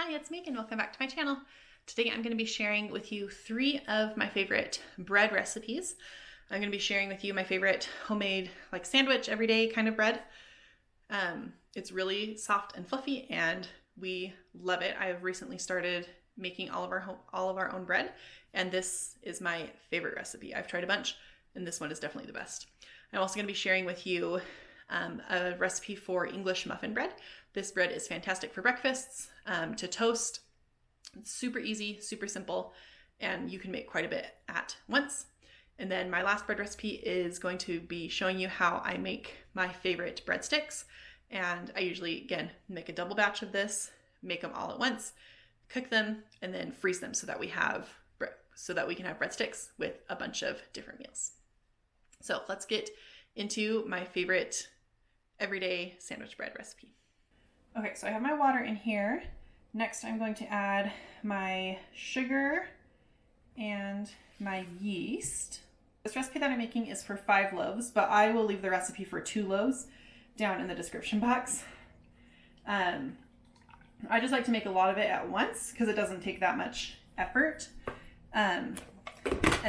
Hi, it's Meagan. Welcome back to my channel. Today I'm going to be sharing with you 3 of my favorite bread recipes. I'm going to be sharing with you my favorite homemade sandwich everyday kind of bread. It's really soft and fluffy and we love it. I've recently started making all of our own bread, and this is my favorite recipe. I've tried a bunch and this one is definitely the best. I'm also going to be sharing with you a recipe for English muffin bread. This bread is fantastic for breakfasts, to toast. It's super easy, super simple, and you can make quite a bit at once. And then my last bread recipe is going to be showing you how I make my favorite breadsticks. And I usually, again, make a double batch of this, make them all at once, cook them, and then freeze them so that we can have breadsticks with a bunch of different meals. So let's get into my favorite everyday sandwich bread recipe. Okay, so I have my water in here. Next, I'm going to add my sugar and my yeast. This recipe that I'm making is for 5 loaves, but I will leave the recipe for 2 loaves down in the description box. I just like to make a lot of it at once because it doesn't take that much effort. And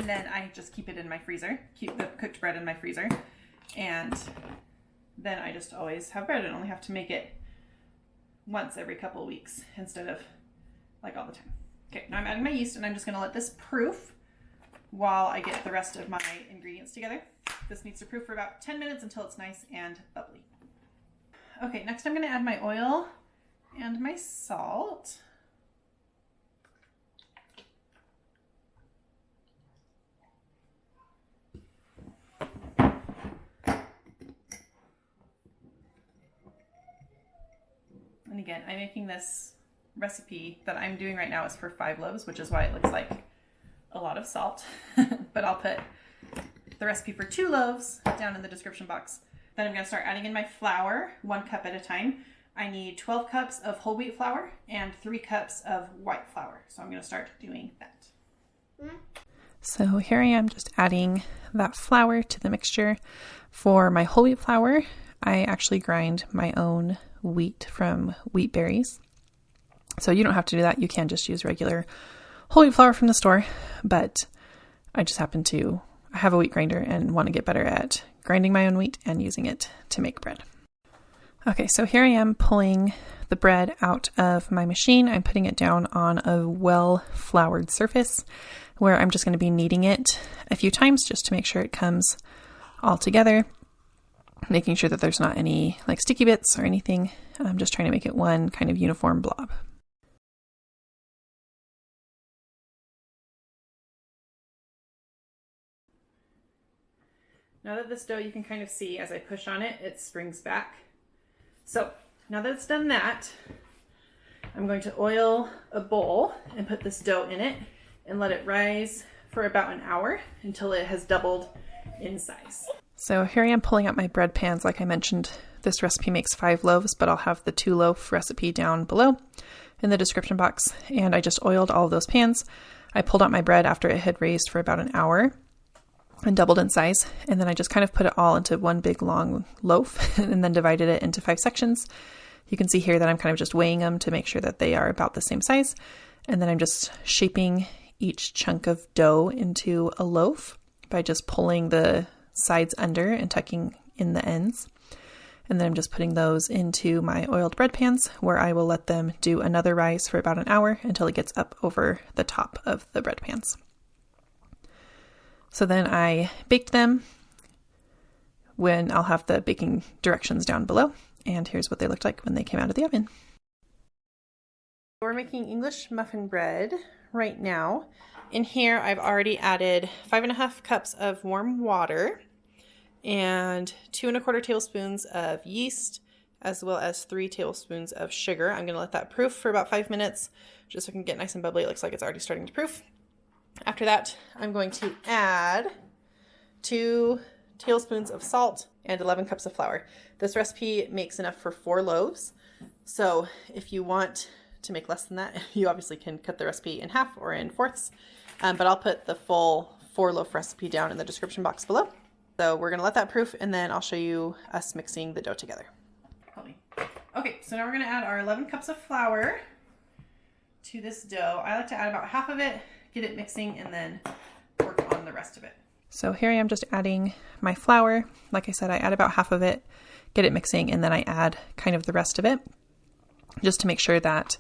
then I just keep it in my freezer, keep the cooked bread in my freezer, and then I just always have bread and only have to make it once every couple of weeks instead of all the time. Okay, now I'm adding my yeast and I'm just gonna let this proof while I get the rest of my ingredients together. This needs to proof for about 10 minutes until it's nice and bubbly. Okay, next I'm gonna add my oil and my salt. And again, I'm making this recipe that I'm doing right now is for 5 loaves, which is why it looks like a lot of salt. But I'll put the recipe for 2 loaves down in the description box. Then I'm going to start adding in my flour, 1 cup at a time. I need 12 cups of whole wheat flour and 3 cups of white flour. So I'm going to start doing that. So here I am just adding that flour to the mixture. For my whole wheat flour, I actually grind my own wheat from wheat berries. So you don't have to do that. You can just use regular whole wheat flour from the store, but I just happen to have a wheat grinder and want to get better at grinding my own wheat and using it to make bread. Okay, so here I am pulling the bread out of my machine. I'm putting it down on a well-floured surface where I'm just going to be kneading it a few times just to make sure it comes all together. Making sure that there's not any sticky bits or anything. I'm just trying to make it one kind of uniform blob. Now that this dough, you can kind of see as I push on it, it springs back. So now that it's done that, I'm going to oil a bowl and put this dough in it and let it rise for about an hour until it has doubled in size. So here I am pulling out my bread pans. Like I mentioned, this recipe makes 5 loaves, but I'll have the 2 loaf recipe down below in the description box. And I just oiled all of those pans. I pulled out my bread after it had raised for about an hour and doubled in size. And then I just kind of put it all into one big long loaf and then divided it into 5 sections. You can see here that I'm kind of just weighing them to make sure that they are about the same size. And then I'm just shaping each chunk of dough into a loaf by just pulling the sides under and tucking in the ends. And then I'm just putting those into my oiled bread pans where I will let them do another rise for about an hour until it gets up over the top of the bread pans. So then I baked them when I'll have the baking directions down below. And here's what they looked like when they came out of the oven. We're making English muffin bread right now. In here, I've already added 5.5 cups of warm water and 2 1/4 tablespoons of yeast, as well as 3 tablespoons of sugar. I'm going to let that proof for about 5 minutes, just so it can get nice and bubbly. It looks like it's already starting to proof. After that, I'm going to add 2 tablespoons of salt and 11 cups of flour. This recipe makes enough for 4 loaves. So if you want to make less than that, you obviously can cut the recipe in half or in fourths. But I'll put the full 4 loaf recipe down in the description box below. So we're going to let that proof and then I'll show you us mixing the dough together. Okay, so now we're going to add our 11 cups of flour. to this dough. I like to add about half of it, get it mixing, and then work on the rest of it. So here I am just adding my flour. Like I said, I add about half of it, get it mixing, and then I add kind of the rest of it just to make sure that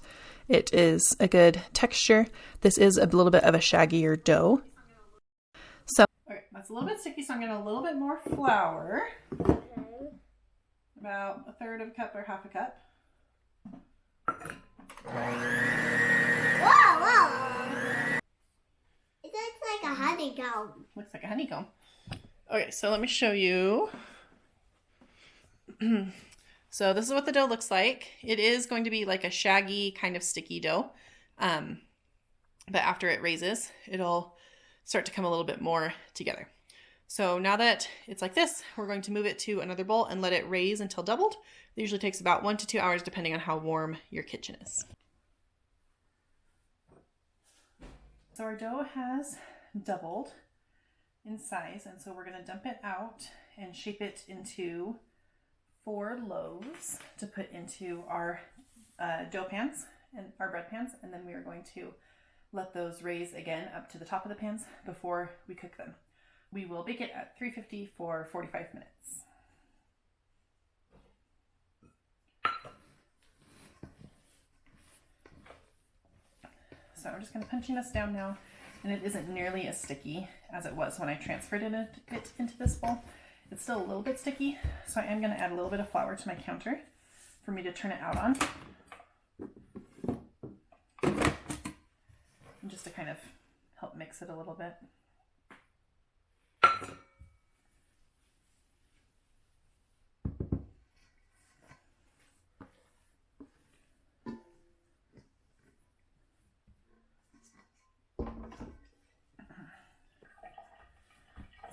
it is a good texture. This is a little bit of a shaggier dough. So, okay, that's a little bit sticky, so I'm getting a little bit more flour. Okay. About 1/3 of a cup or half a cup. Whoa, whoa. It looks like a honeycomb. Looks like a honeycomb. Okay, so let me show you. So this is what the dough looks like. It is going to be like a shaggy kind of sticky dough. But after it raises, it'll start to come a little bit more together. So now that it's like this, we're going to move it to another bowl and let it raise until doubled. It usually takes about 1 to 2 hours depending on how warm your kitchen is. So our dough has doubled in size, and so we're going to dump it out and shape it into 4 loaves to put into our dough pans and our bread pans, and then we are going to let those raise again up to the top of the pans before we cook them. We will bake it at 350 for 45 minutes. So I'm just going to punching this down now, and it isn't nearly as sticky as it was when I transferred it into this bowl. It's still a little bit sticky, so I am going to add a little bit of flour to my counter for me to turn it out on. And just to kind of help mix it a little bit.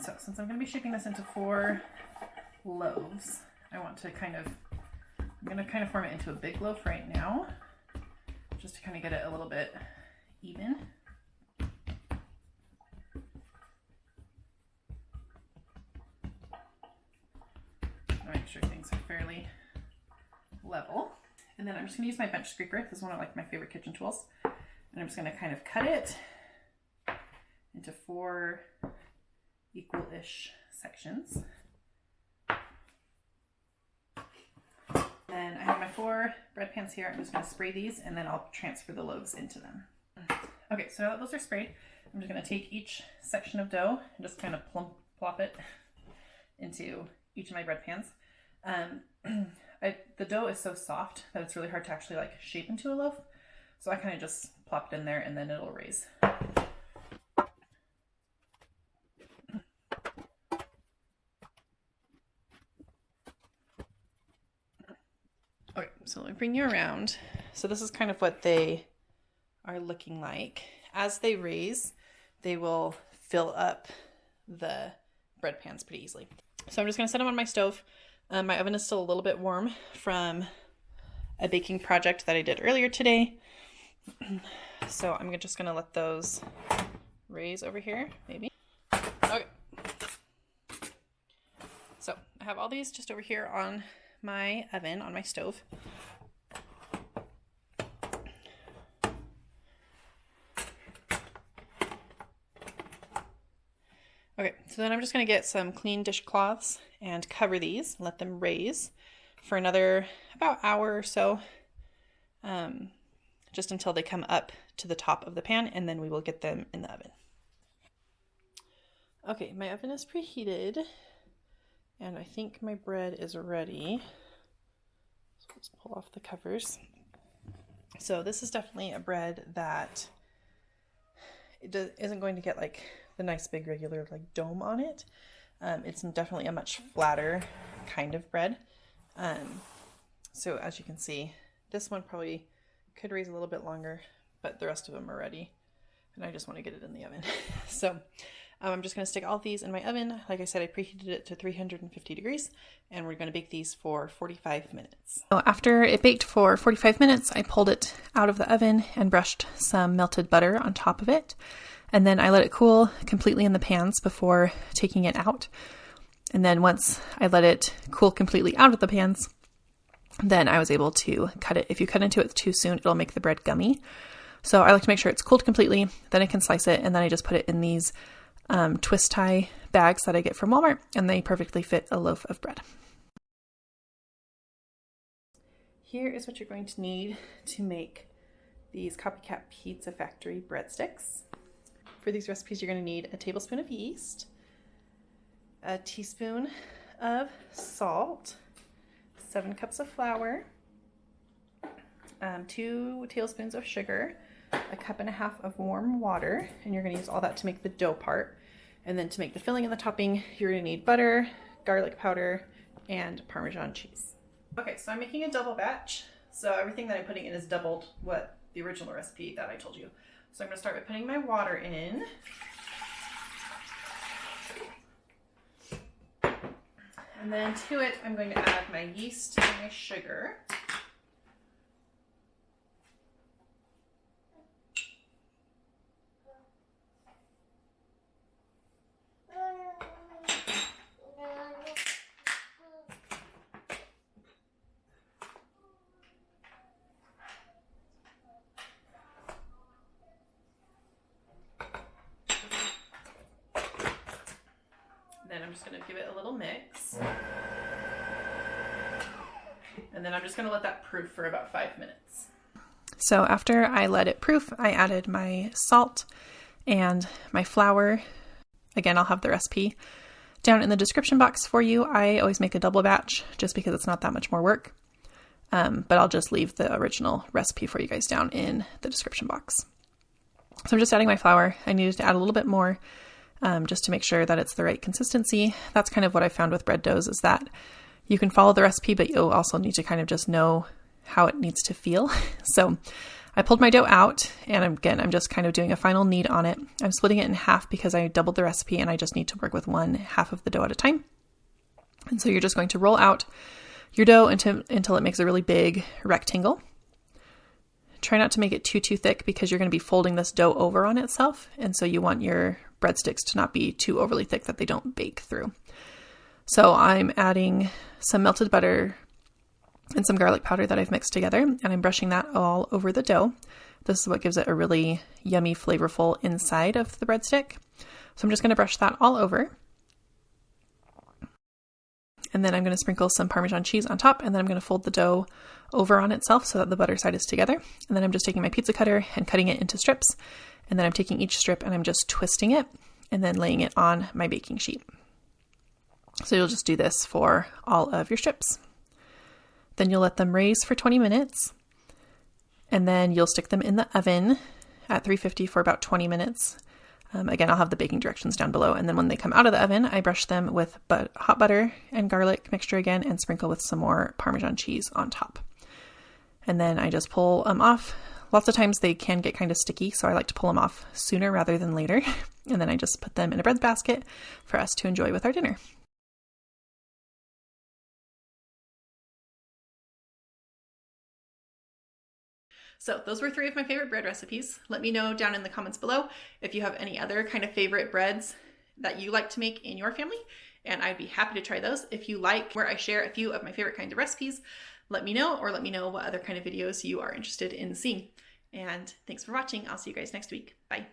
So since I'm going to be shaping this into 4 loaves, I'm going to kind of form it into a big loaf right now, just to kind of get it a little bit even. I'll make sure things are fairly level. And then I'm just going to use my bench scraper. This is one of my favorite kitchen tools. And I'm just going to kind of cut it into 4 equal-ish sections. Then I have my 4 bread pans here. I'm just going to spray these, and then I'll transfer the loaves into them. Okay, so now that those are sprayed, I'm just going to take each section of dough and just kind of plop it into each of my bread pans. The dough is so soft that it's really hard to actually shape into a loaf. So I kind of just plop it in there, and then it'll raise. Okay, so let me bring you around. So this is kind of what they are looking like. As they raise, they will fill up the bread pans pretty easily. So I'm just going to set them on my stove. My oven is still a little bit warm from a baking project that I did earlier today. So I'm just going to let those raise over here, maybe. Okay. So I have all these just over here on my oven, on my stove. Okay, so then I'm just going to get some clean dishcloths and cover these, let them raise for another about hour or so, just until they come up to the top of the pan, and then we will get them in the oven. Okay, my oven is preheated, and I think my bread is ready. So let's pull off the covers. So this is definitely a bread that isn't going to get the nice big regular dome on it. It's definitely a much flatter kind of bread. So as you can see, this one probably could raise a little bit longer, but the rest of them are ready, and I just want to get it in the oven. So I'm just going to stick all of these in my oven. Like I said, I preheated it to 350 degrees, and we're going to bake these for 45 minutes. So after it baked for 45 minutes, I pulled it out of the oven and brushed some melted butter on top of it. And then I let it cool completely in the pans before taking it out. And then once I let it cool completely out of the pans, then I was able to cut it. If you cut into it too soon, it'll make the bread gummy. So I like to make sure it's cooled completely, then I can slice it, and then I just put it in these twist tie bags that I get from Walmart, and they perfectly fit a loaf of bread. Here is what you're going to need to make these Copycat Pizza Factory breadsticks. For these recipes, you're going to need a tablespoon of yeast, a teaspoon of salt, 7 cups of flour, 2 tablespoons of sugar, a cup and a half of warm water, and you're going to use all that to make the dough part. And then to make the filling and the topping, you're going to need butter, garlic powder, and Parmesan cheese. Okay, so I'm making a double batch. So everything that I'm putting in is doubled what the original recipe that I told you. So I'm going to start by putting my water in. And then to it, I'm going to add my yeast and my sugar. Then I'm just going to give it a little mix. And then I'm just going to let that proof for about 5 minutes. So after I let it proof, I added my salt and my flour. Again, I'll have the recipe down in the description box for you. I always make a double batch just because it's not that much more work. But I'll just leave the original recipe for you guys down in the description box. So I'm just adding my flour. I needed to add a little bit more just to make sure that it's the right consistency. That's kind of what I found with bread doughs, is that you can follow the recipe, but you'll also need to kind of just know how it needs to feel. So I pulled my dough out, and I'm just kind of doing a final knead on it. I'm splitting it in half because I doubled the recipe and I just need to work with 1/2 of the dough at a time. And so you're just going to roll out your dough until it makes a really big rectangle. Try not to make it too thick because you're going to be folding this dough over on itself. And so you want your breadsticks to not be too overly thick that they don't bake through. So I'm adding some melted butter and some garlic powder that I've mixed together, and I'm brushing that all over the dough. This is what gives it a really yummy, flavorful inside of the breadstick. So I'm just going to brush that all over. And then I'm going to sprinkle some Parmesan cheese on top, and then I'm going to fold the dough over on itself so that the butter side is together. And then I'm just taking my pizza cutter and cutting it into strips. And then I'm taking each strip and I'm just twisting it and then laying it on my baking sheet. So you'll just do this for all of your strips. Then you'll let them raise for 20 minutes. And then you'll stick them in the oven at 350 for about 20 minutes. Again, I'll have the baking directions down below. And then when they come out of the oven, I brush them with hot butter and garlic mixture again and sprinkle with some more Parmesan cheese on top. And then I just pull them off. Lots of times they can get kind of sticky, so I like to pull them off sooner rather than later. And then I just put them in a bread basket for us to enjoy with our dinner. So those were 3 of my favorite bread recipes. Let me know down in the comments below if you have any other kind of favorite breads that you like to make in your family, and I'd be happy to try those. If you like where I share a few of my favorite kinds of recipes, let me know, or let me know what other kind of videos you are interested in seeing. And thanks for watching. I'll see you guys next week. Bye.